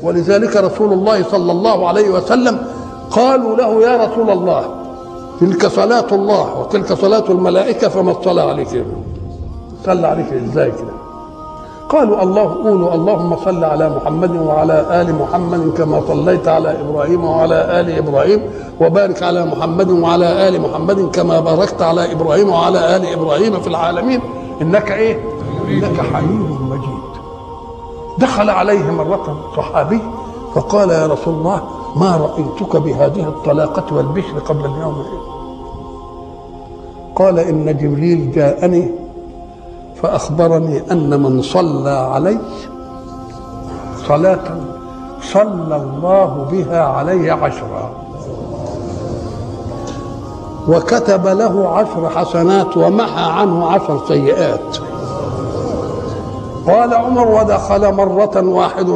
ولذلك رسول الله صلى الله عليه وسلم قالوا له يا رسول الله تلك صلاة الله وتلك صلاة الملائكة فما الصلاة عليك؟ صلى عليك ازاي كده؟ قالوا قولوا اللهم صل على محمد وعلى آل محمد كما صليت على إبراهيم وعلى آل إبراهيم وبارك على محمد وعلى آل محمد كما باركت على إبراهيم وعلى آل إبراهيم في العالمين إنك إيه؟ إنك حميد مجيد. دخل عليه مرة صحابي فقال يا رسول الله ما رأيتك بهذه الطلاقة والبشر قبل اليوم. قال إن جبريل جاءني فأخبرني أن من صلى علي صلاة صلى الله بها عليه 10 وكتب له 10 حسنات ومحى عنه 10 سيئات. قال عمر ودخل مرة واحد